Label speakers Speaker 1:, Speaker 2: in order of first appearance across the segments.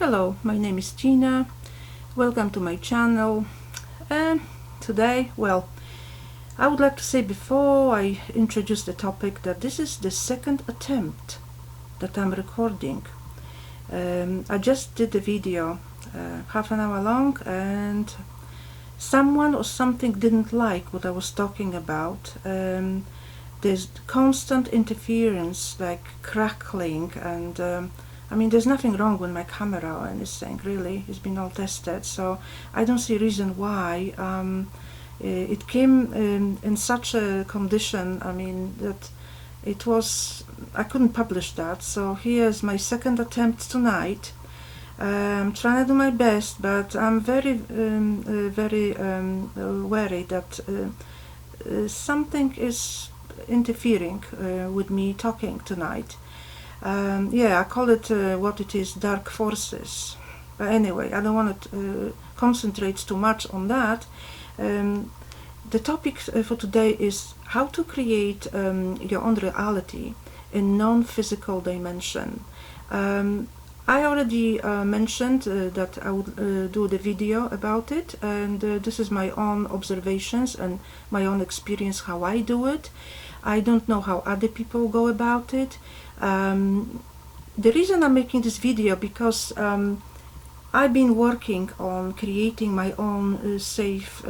Speaker 1: Hello, my name is Tina. Welcome to my channel. And today, I would like to say before I introduce the topic that this is the second attempt that I'm recording. I just did a video half an hour long, and someone or something didn't like what I was talking about. There's constant interference, like crackling, and I mean, there's nothing wrong with my camera or anything, really. It's been all tested, so I don't see a reason why. It came in such a condition, I mean, that I couldn't publish that. So here's my second attempt tonight. I'm trying to do my best, but I'm very worried that something is interfering with me talking tonight. I call it what it is, dark forces. But anyway, I don't want to concentrate too much on that. The topic for today is how to create your own reality in non-physical dimension. I already mentioned that I would do the video about it, and this is my own observations and my own experience how I do it. I don't know how other people go about it. The reason I'm making this video because I've been working on creating my own safe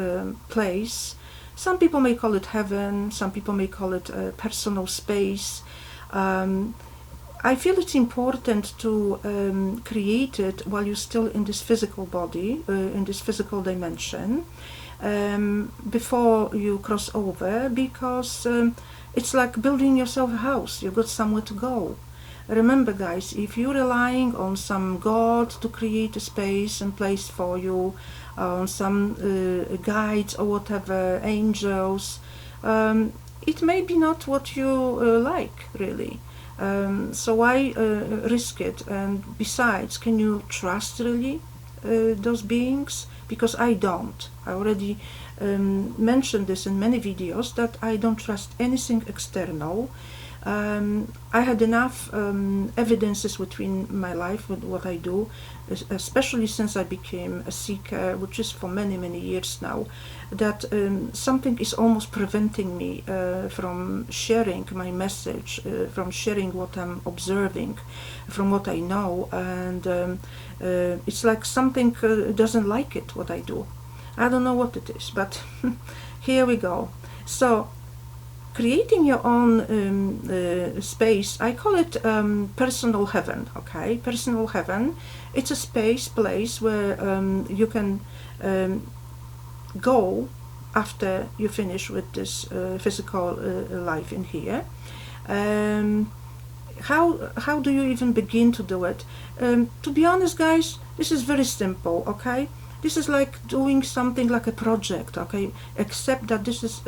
Speaker 1: place. Some people may call it heaven, some people may call it personal space. I feel it's important to create it while you're still in this physical body, in this physical dimension, before you cross over, because it's like building yourself a house. You've got somewhere to go. Remember, guys, if you're relying on some God to create a space and place for you, on some guides or whatever, angels, it may be not what you like, really. So why risk it? And besides, can you trust really those beings? Because I don't. I already mentioned this in many videos that I don't trust anything external. I had enough evidences within my life with what I do, especially since I became a seeker, which is for many years now, that something is almost preventing me from sharing my message, from sharing what I'm observing, from what I know, and it's like something doesn't like it, what I do. I don't know what it is, but here we go. So creating your own space, I call it personal heaven, okay? Personal heaven, it's a place where you can go after you finish with this physical life in here. How do you even begin to do it? To be honest, guys, this is very simple, okay? This is like doing something like a project, okay? Except that this is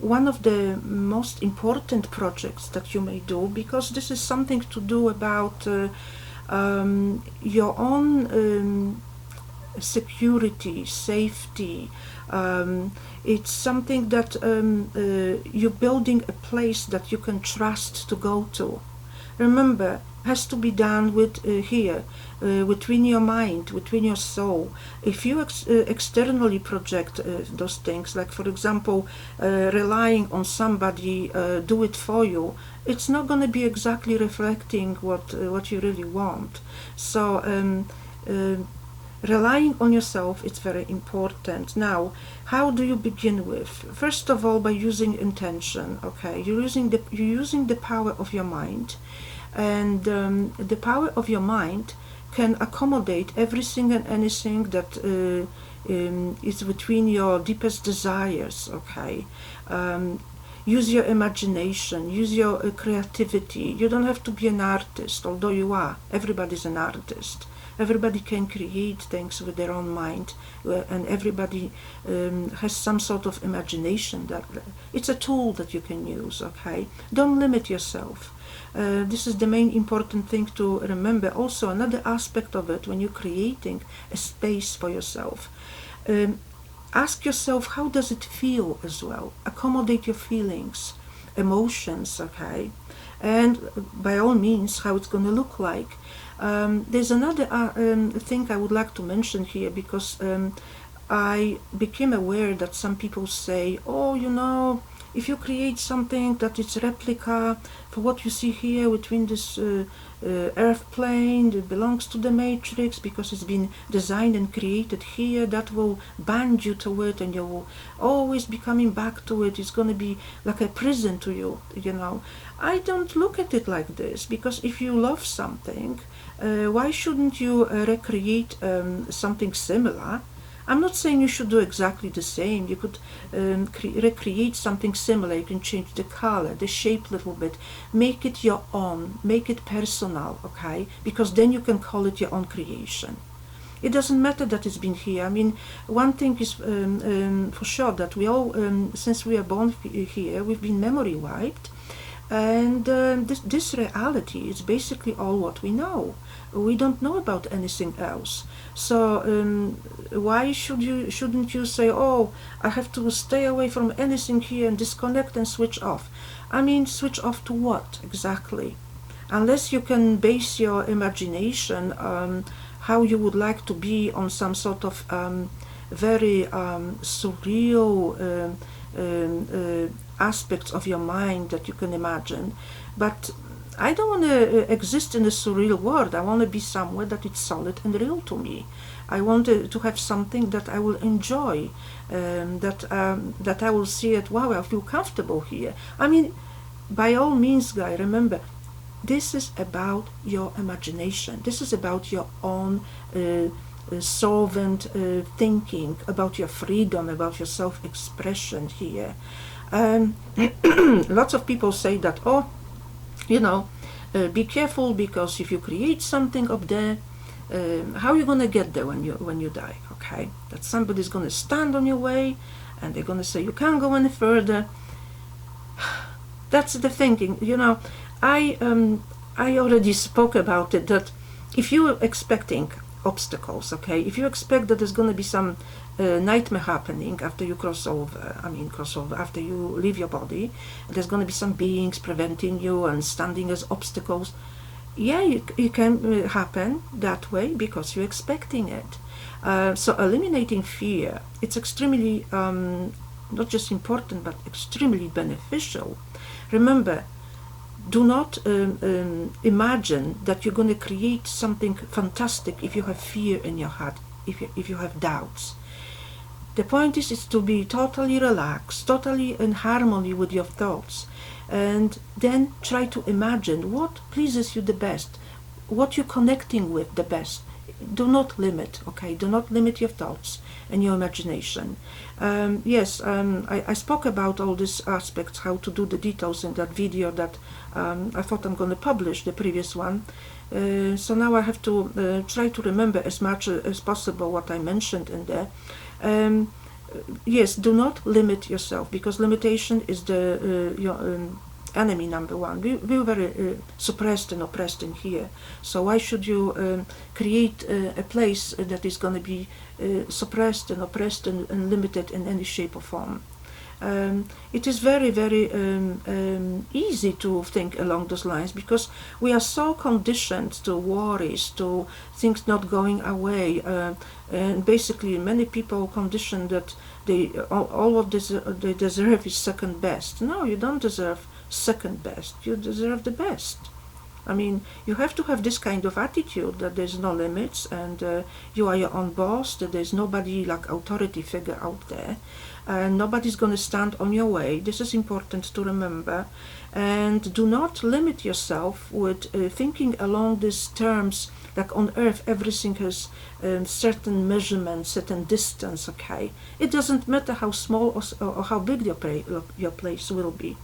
Speaker 1: one of the most important projects that you may do, because this is something to do about your own security, safety. It's something that you're building a place that you can trust to go to. Remember, has to be done with here, within your mind, within your soul. If you externally project those things, like for example relying on somebody do it for you, it's not going to be exactly reflecting what you really want. So relying on yourself, it's very important. Now, how do you begin with? First of all, by using intention, okay? You're using the power of your mind, and the power of your mind can accommodate everything and anything that is between your deepest desires, okay? Use your imagination, use your creativity. You don't have to be an artist, although you are. Everybody's an artist. Everybody can create things with their own mind, and everybody has some sort of imagination. That it's a tool that you can use, okay? Don't limit yourself. This is the main important thing to remember. Also, another aspect of it, when you're creating a space for yourself, ask yourself, how does it feel as well? Accommodate your feelings, emotions, okay? And by all means, how it's going to look like. There's another thing I would like to mention here, because I became aware that some people say, oh, you know, if you create something that is replica for what you see here between this earth plane that belongs to the matrix, because it's been designed and created here, that will bind you to it and you will always be coming back to it. It's going to be like a prison to you, you know. I don't look at it like this, because if you love something, why shouldn't you recreate something similar? I'm not saying you should do exactly the same. You could recreate something similar. You can change the color, the shape a little bit, make it your own, make it personal, okay? Because then you can call it your own creation. It doesn't matter that it's been here. I mean, one thing is for sure, that we all, since we are born here, we've been memory wiped. And this reality is basically all what we know. We don't know about anything else. So why shouldn't you say, oh, I have to stay away from anything here and disconnect and switch off? I mean, switch off to what exactly? Unless you can base your imagination how you would like to be on some sort of very surreal aspects of your mind that you can imagine. But I don't want to exist in a surreal world. I want to be somewhere that it's solid and real to me. I want to have something that I will enjoy, that I will see it, wow, I feel comfortable here. I mean, by all means, guy, remember, this is about your imagination. This is about your own solvent thinking, about your freedom, about your self-expression here. Lots of people say that, oh, you know, be careful, because if you create something up there, how are you going to get there when you die? Okay, that somebody's going to stand on your way and they're going to say you can't go any further. That's the thinking, you know. I already spoke about it, that if you're expecting obstacles, okay, if you expect that there's going to be some nightmare happening after you cross over, after you leave your body, there's going to be some beings preventing you and standing as obstacles. Yeah, it can happen that way because you're expecting it. So eliminating fear, it's extremely not just important but extremely beneficial. Remember, do not imagine that you're going to create something fantastic if you have fear in your heart, if you have doubts. The point is to be totally relaxed, totally in harmony with your thoughts, and then try to imagine what pleases you the best, what you're connecting with the best. Do not limit, okay? Do not limit your thoughts and your imagination. I spoke about all these aspects, how to do the details in that video that I thought I'm going to publish, the previous one. So now I have to try to remember as much as possible what I mentioned in there. Yes, do not limit yourself, because limitation is your enemy number one. We're very suppressed and oppressed in here. So why should you create a place that is going to be suppressed and oppressed and limited in any shape or form? It is very, very easy to think along those lines, because we are so conditioned to worries, to things not going away, and basically many people conditioned that all what they deserve is second best. No, you don't deserve second best. You deserve the best. I mean, you have to have this kind of attitude that there's no limits and you are your own boss, that there's nobody like authority figure out there. And nobody's going to stand on your way. This is important to remember. And do not limit yourself with thinking along these terms, like on earth everything has certain measurement, certain distance, okay? It doesn't matter how small or how big your place will be.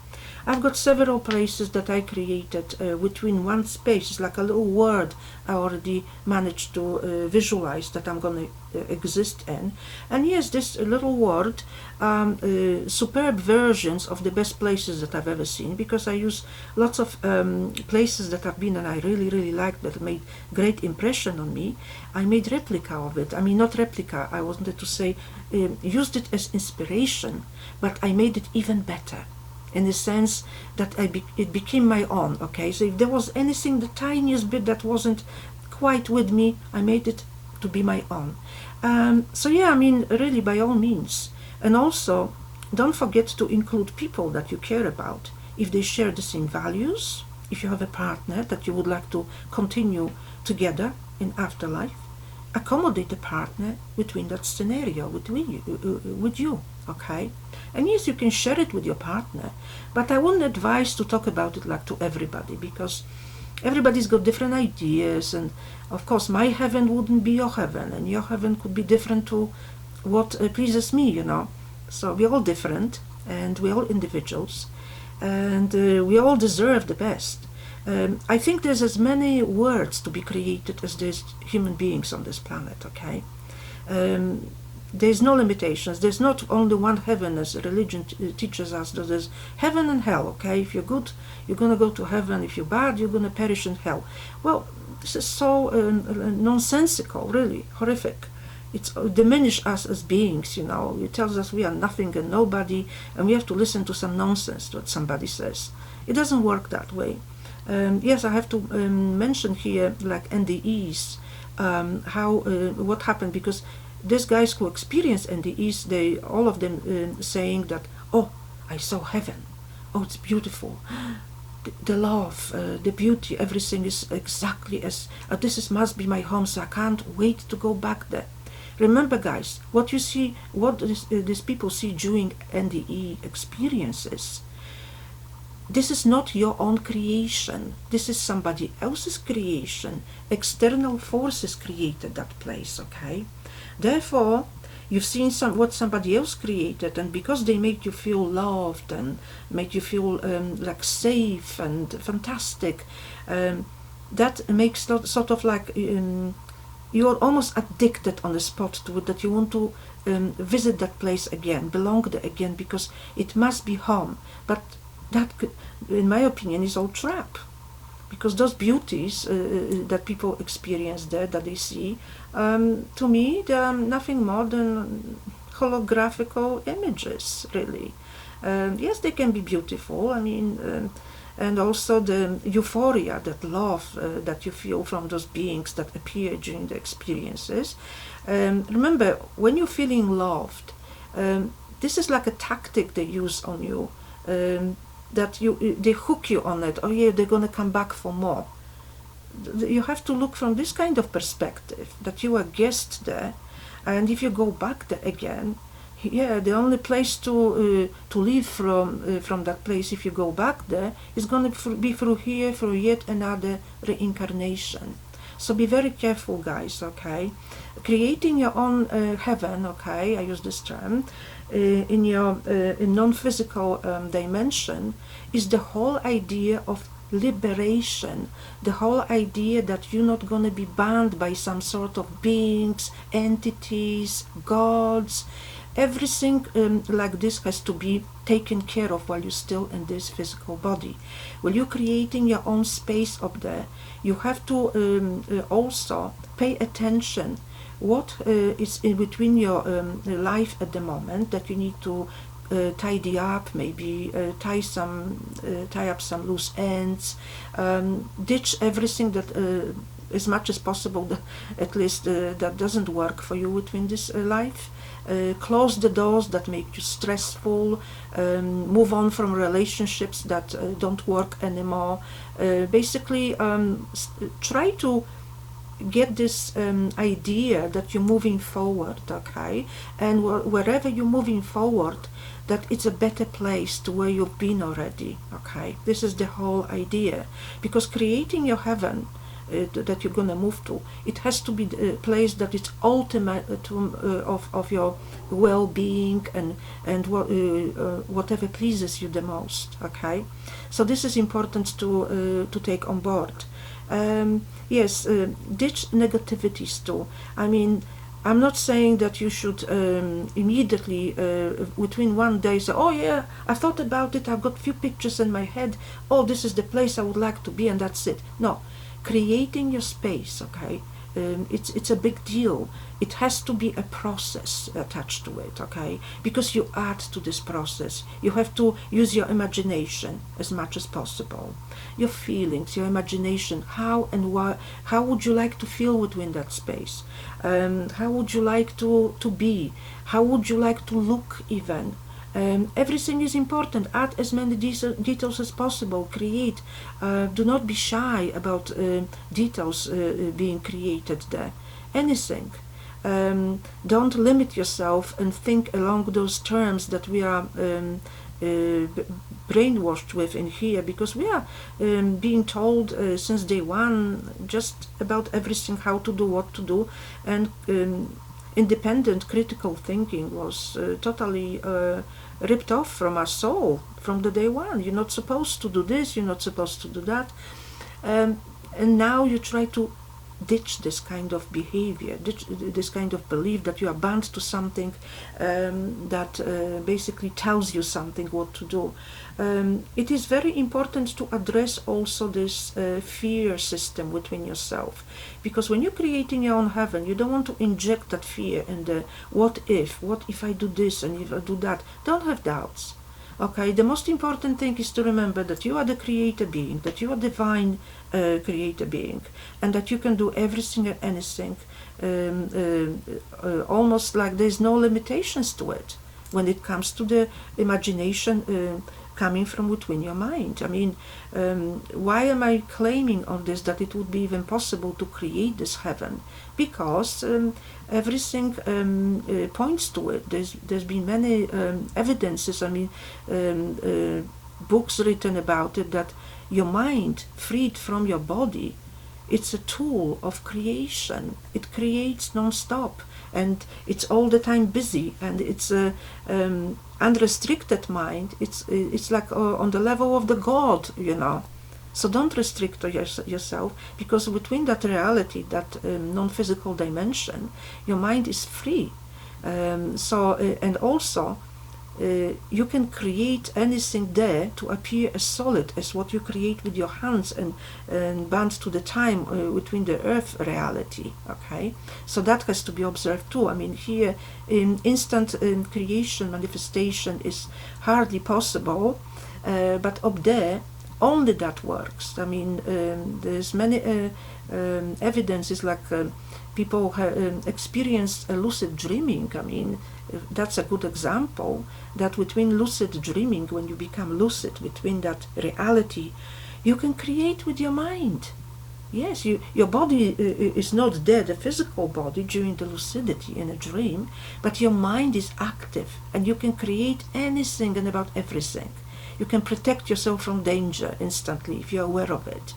Speaker 1: I've got several places that I created within one space. It's like a little world I already managed to visualize that I'm going to exist in. And yes, this little world, superb versions of the best places that I've ever seen, because I use lots of places that I've been and I really, really liked, that made great impression on me. I made replica of it. I mean, not replica, I wanted to say, used it as inspiration, but I made it even better, in the sense that it became my own, okay? So if there was anything, the tiniest bit that wasn't quite with me. I made it to be my own. So yeah, I mean, really, by all means. And also, don't forget to include people that you care about. If they share the same values, if you have a partner that you would like to continue together in afterlife, accommodate a partner between that scenario with you, okay? And yes, you can share it with your partner, but I wouldn't advise to talk about it like to everybody, because everybody's got different ideas, and of course my heaven wouldn't be your heaven, and your heaven could be different to what pleases me, you know. So we're all different, and we're all individuals, and we all deserve the best. I think there's as many words to be created as there's human beings on this planet, okay? There's no limitations. There's not only one heaven, as religion teaches us. There's heaven and hell, okay? If you're good, you're going to go to heaven. If you're bad, you're going to perish in hell. Well, this is so nonsensical, really, horrific. It's diminish us as beings, you know. It tells us we are nothing and nobody, and we have to listen to some nonsense that somebody says. It doesn't work that way. Yes, I have to mention here, like NDEs, how what happened, because these guys who experience NDEs, they all of them saying that, oh, I saw heaven, oh, it's beautiful, the love, the beauty, everything is exactly as this must be my home, so I can't wait to go back there. Remember, guys, what you see, what these people see during NDE experiences, this is not your own creation. This is somebody else's creation. External forces created that place, okay? Therefore, you've seen what somebody else created, and because they make you feel loved and make you feel like safe and fantastic, that makes sort of like you're almost addicted on the spot to it, that you want to visit that place again, belong there again, because it must be home. But that, in my opinion, is all trap, because those beauties that people experience there, that they see, to me, they are nothing more than holographical images, really. Yes, they can be beautiful, I mean, and also the euphoria, that love that you feel from those beings that appear during the experiences. Remember, when you're feeling loved, this is like a tactic they use on you, that they hook you on it. Oh yeah, they're gonna come back for more. You have to look from this kind of perspective, that you are a guest there, and if you go back there again, yeah, the only place to leave from that place, if you go back there, is going to be through here, through yet another reincarnation. So be very careful, guys, okay? Creating your own heaven, okay, I use this term, in your in non-physical dimension, is the whole idea of liberation, the whole idea that you're not going to be bound by some sort of beings, entities, gods. Everything like this has to be taken care of while you're still in this physical body. While you're creating your own space up there, you have to also pay attention what is in between your life at the moment that you need to tidy up, maybe tie up some loose ends, ditch everything that as much as possible, at least that doesn't work for you within this life. Close the doors that make you stressful, move on from relationships that don't work anymore. Basically, try to get this idea that you're moving forward, okay? And wherever you're moving forward, that it's a better place to where you've been already, okay? This is the whole idea. Because creating your heaven that you're going to move to, it has to be a place that is ultimate of your well-being and whatever pleases you the most, okay? So this is important to take on board. Yes, ditch negativities too. I mean, I'm not saying that you should immediately within one day say, oh yeah, I thought about it, I've got a few pictures in my head, oh, this is the place I would like to be, and that's it. No, creating your space, okay, it's a big deal. It has to be a process attached to it, okay? Because you add to this process. You have to use your imagination as much as possible. Your feelings, your imagination, how and why, how would you like to feel within that space? How would you like to be? How would you like to look even? Everything is important. Add as many details as possible. Create. Do not be shy about details being created there. Anything. Don't limit yourself and think along those terms that we are brainwashed with in here, because we are being told since day one just about everything, how to do, what to do, and independent critical thinking was totally ripped off from our soul from the day one. You're not supposed to do this, you're not supposed to do that, and now you try to ditch this kind of behavior, ditch this kind of belief that you are bound to something that basically tells you something what to do. It is very important to address also this fear system within yourself, because when you're creating your own heaven, you don't want to inject that fear and the what if I do this and if I do that. Don't have doubts. Okay, the most important thing is to remember that you are the creator being, that you are divine creator being, and that you can do everything and anything, almost like there's no limitations to it when it comes to the imagination coming from within your mind. I mean, why am I claiming on this that it would be even possible to create this heaven? Because everything points to it. There's been many evidences, I mean, books written about it, that your mind freed from your body, it's a tool of creation. It creates non-stop, and it's all the time busy, and it's a unrestricted mind. It's like on the level of the God, you know. So don't restrict yourself, because within that reality, that non-physical dimension, your mind is free. And also you can create anything there to appear as solid as what you create with your hands and bound to the time within the earth reality. Okay, so that has to be observed too. I mean, here instant creation manifestation is hardly possible, but up there only that works. I mean, there's many evidences, like people have experienced a lucid dreaming. I mean, that's a good example that within lucid dreaming, when you become lucid within that reality, you can create with your mind. Yes, your body is not there, the physical body, during the lucidity in a dream, but your mind is active, and you can create anything and about everything. You can protect yourself from danger instantly if you're aware of it.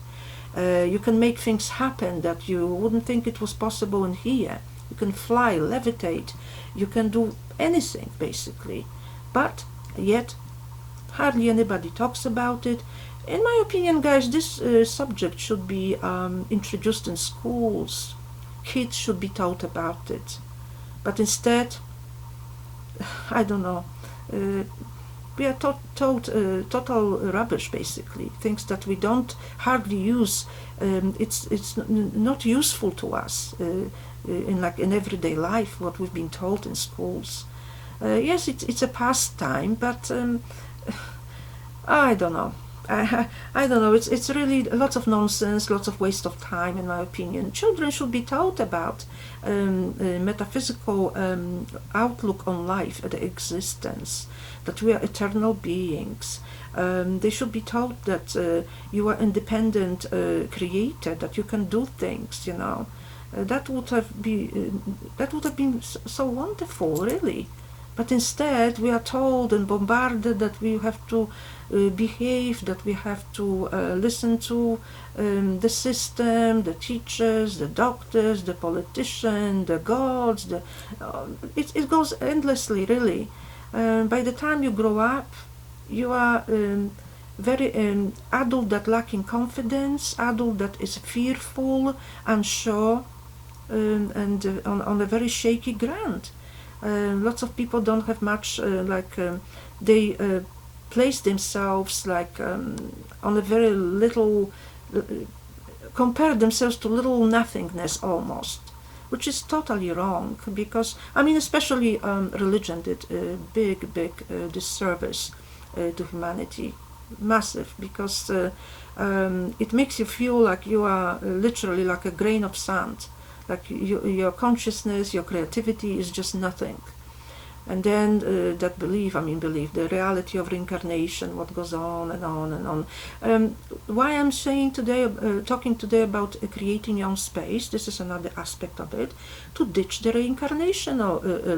Speaker 1: You can make things happen that you wouldn't think it was possible in here. You can fly, levitate, you can do anything basically. But yet, hardly anybody talks about it. In my opinion, guys, this subject should be introduced in schools. Kids should be taught about it. But instead, I don't know, we are taught total rubbish, basically, things that we don't hardly use. It's not useful to us in everyday life, what we've been taught in schools. Yes, it's a pastime, but I don't know. I don't know. It's really lots of nonsense, lots of waste of time, in my opinion. Children should be taught about metaphysical outlook on life and existence, that we are eternal beings. They should be taught that you are independent creator, that you can do things. You know, that would have been so wonderful, really. But instead, we are told and bombarded that we have to behave, that we have to listen to the system, the teachers, the doctors, the politicians, the gods. It goes endlessly, really. By the time you grow up, you are very adult that lacking confidence, adult that is fearful, unsure, and on a very shaky ground. Lots of people don't have much, they place themselves on a very little compare themselves to little nothingness almost, which is totally wrong, because, I mean, especially religion did a big disservice to humanity, massive, because it makes you feel like you are literally like a grain of sand, like your consciousness, your creativity is just nothing. And then that belief, the reality of reincarnation, what goes on and on and on. Why I'm saying today, talking today about creating your own space, this is another aspect of it, to ditch the reincarnation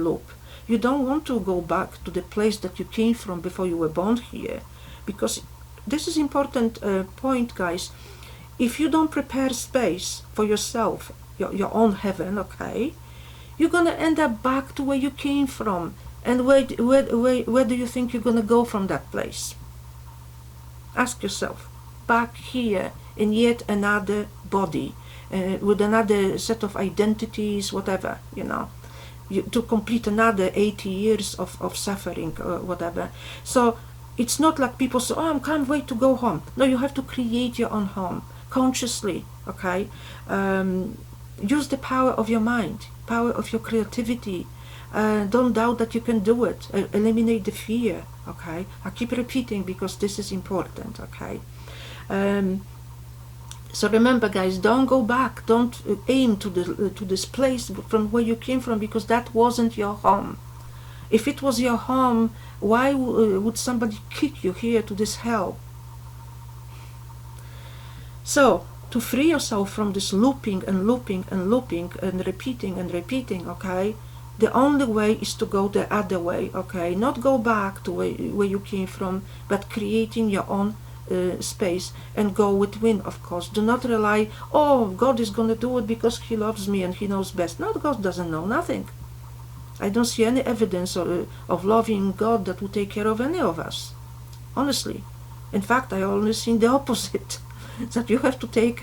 Speaker 1: loop. You don't want to go back to the place that you came from before you were born here, because this is important point, guys. If you don't prepare space for yourself, your own heaven, okay, you're gonna end up back to where you came from. And where do you think you're gonna go from that place? Ask yourself. Back here in yet another body, with another set of identities, whatever, to complete another 80 years of suffering, whatever. So it's not like people say, oh, I can't wait to go home. No, you have to create your own home consciously, okay? Use the power of your mind, power of your creativity. Don't doubt that you can do it. Eliminate the fear, okay? I keep repeating because this is important, okay? So remember, guys, don't go back. Don't aim to this place from where you came from, because that wasn't your home. If it was your home, why would somebody kick you here to this hell? So, to free yourself from this looping and looping and looping and repeating, okay, the only way is to go the other way, okay, not go back to where you came from, but creating your own space, and go within, of course. Do not rely, oh, God is going to do it because he loves me and he knows best. No, God doesn't know nothing. I don't see any evidence of loving God that would take care of any of us, honestly. In fact, I only see the opposite. That you have to take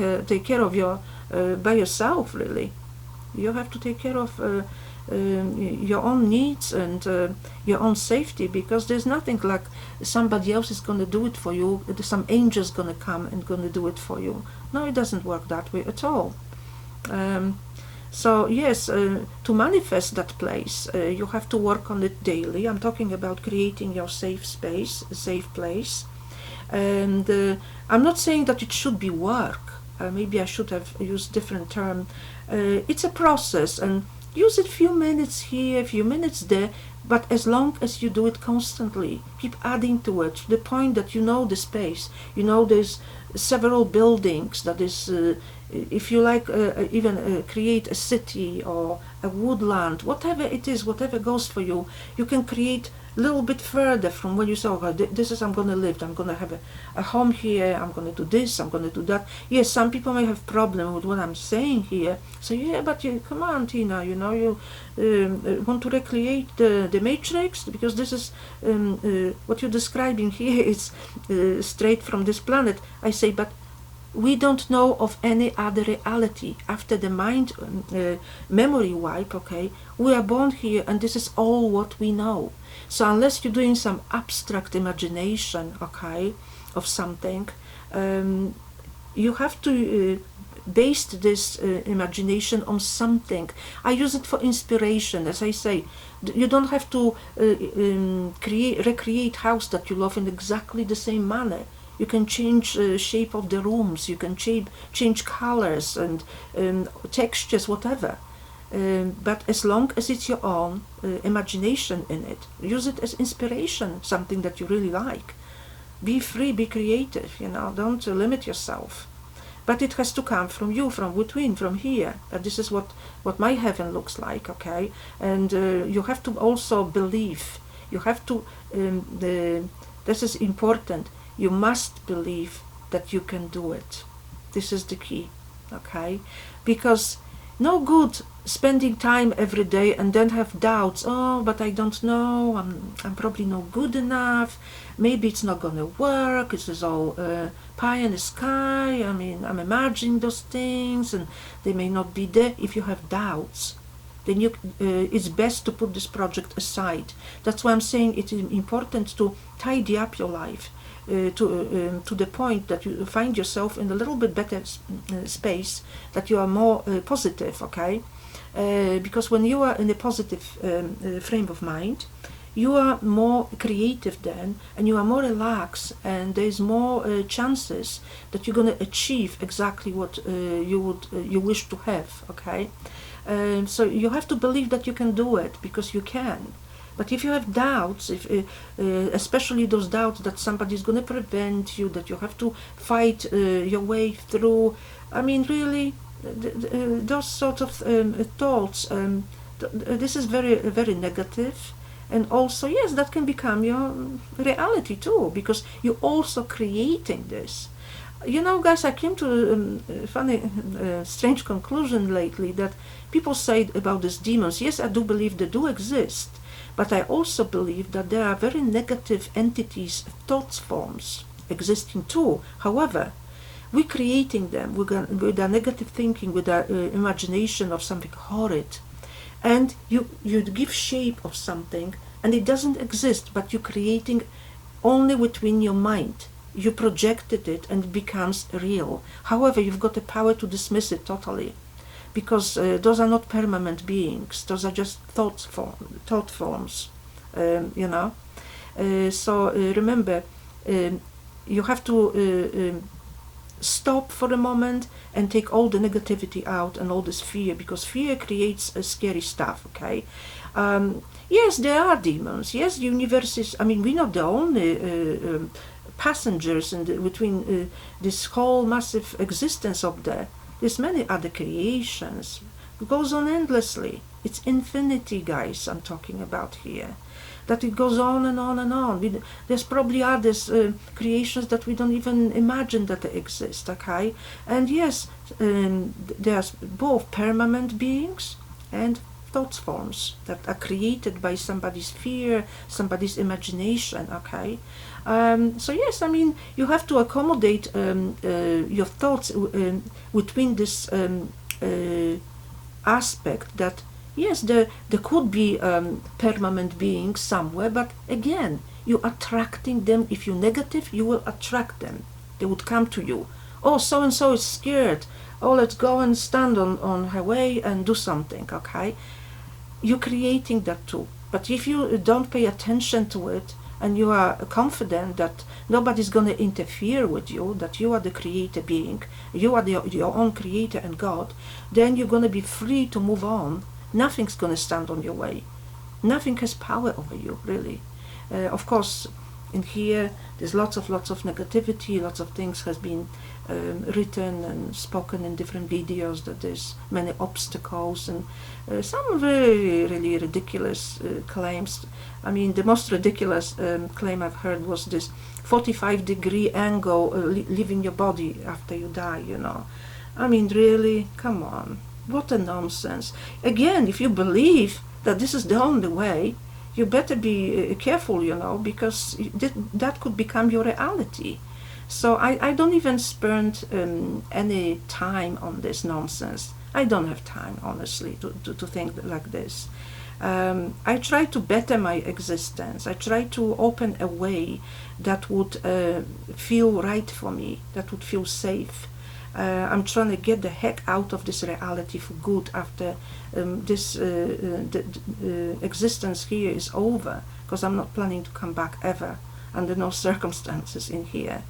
Speaker 1: care of by yourself, really. You have to take care of your own needs and your own safety, because there's nothing like somebody else is going to do it for you. Some angel's going to come and going to do it for you. No, it doesn't work that way at all. So yes, to manifest that place, you have to work on it daily. I'm talking about creating your safe space, a safe place. And I'm not saying that it should be work. Maybe I should have used different term. It's a process, and use it a few minutes here, a few minutes there, but as long as you do it constantly, keep adding to it, to the point that you know the space, there's several buildings, that is, if you like, even create a city or a woodland, whatever it is, whatever goes for you, you can create a little bit further from where you say, okay, this is I'm going to live, I'm going to have a home here, I'm going to do this, I'm going to do that. Yes, some people may have problem with what I'm saying here. So yeah, but come on, Tina, you want to recreate the matrix, because this is what you're describing here is straight from this planet. I say, but we don't know of any other reality after the mind memory wipe, okay? We are born here and this is all what we know. So unless you're doing some abstract imagination, okay, of something, you have to base this imagination on something. I use it for inspiration, as I say. You don't have to recreate house that you love in exactly the same manner. You can change shape of the rooms, you can change colors and textures, whatever. But as long as it's your own imagination in it, use it as inspiration, something that you really like. Be free, be creative, don't limit yourself. But it has to come from you, from within, from here. This is what my heaven looks like, okay? And you have to also believe. You have to, this is important, you must believe that you can do it. This is the key, okay? Because no good spending time every day and then have doubts. Oh, but I don't know, I'm probably not good enough, maybe it's not gonna work, this is all pie in the sky, I'm imagining those things and they may not be there. If you have doubts, then it's best to put this project aside. That's why I'm saying it is important to tidy up your life. to the point that you find yourself in a little bit better space, that you are more positive, okay? Because when you are in a positive frame of mind, you are more creative then, and you are more relaxed, and there's more chances that you're going to achieve exactly what you wish to have, okay? So you have to believe that you can do it, because you can. But if you have doubts, especially those doubts that somebody is going to prevent you, that you have to fight your way through, I mean, really, those sort of thoughts, this is very, very negative. And also, yes, that can become your reality too, because you're also creating this. You know, guys, I came to a funny, strange conclusion lately, that people say about these demons. Yes, I do believe they do exist, but I also believe that there are very negative entities, thought forms existing too. However, we're creating them with our negative thinking, with our imagination of something horrid. And you give shape of something, and it doesn't exist, but you're creating only within your mind. You projected it, and it becomes real. However, you've got the power to dismiss it totally, because those are not permanent beings. Those are just thought forms, you know. So remember, you have to stop for a moment and take all the negativity out and all this fear, because fear creates scary stuff, okay? Yes, there are demons. Yes, universes, I mean, we're not the only passengers between this whole massive existence up there. There's many other creations. It goes on endlessly. It's infinity, guys, I'm talking about here. That it goes on and on and on. There's probably others creations that we don't even imagine that they exist, okay? And yes, there's both permanent beings and thought forms that are created by somebody's fear, somebody's imagination, okay? So yes, I mean, you have to accommodate your thoughts between this aspect that yes, there could be permanent beings somewhere, but again, you're attracting them. If you're negative, you will attract them. They would come to you. Oh, so-and-so is scared. Oh, let's go and stand on her way and do something, okay? You're creating that too. But if you don't pay attention to it, and you are confident that nobody's going to interfere with you, that you are the creator being, you are your own creator and God, then you're going to be free to move on. Nothing's going to stand on your way. Nothing has power over you, really. Of course, in here, there's lots of negativity, lots of things has been written and spoken in different videos, that there's many obstacles and some very, really ridiculous claims. I mean, the most ridiculous claim I've heard was this 45-degree angle leaving your body after you die, you know. I mean, really, come on. What a nonsense. Again, if you believe that this is the only way, you better be careful, you know, because that could become your reality. So I don't even spend any time on this nonsense. I don't have time, honestly, to think like this. I try to better my existence. I try to open a way that would feel right for me, that would feel safe. I'm trying to get the heck out of this reality for good after this existence here is over, because I'm not planning to come back ever, under no circumstances in here.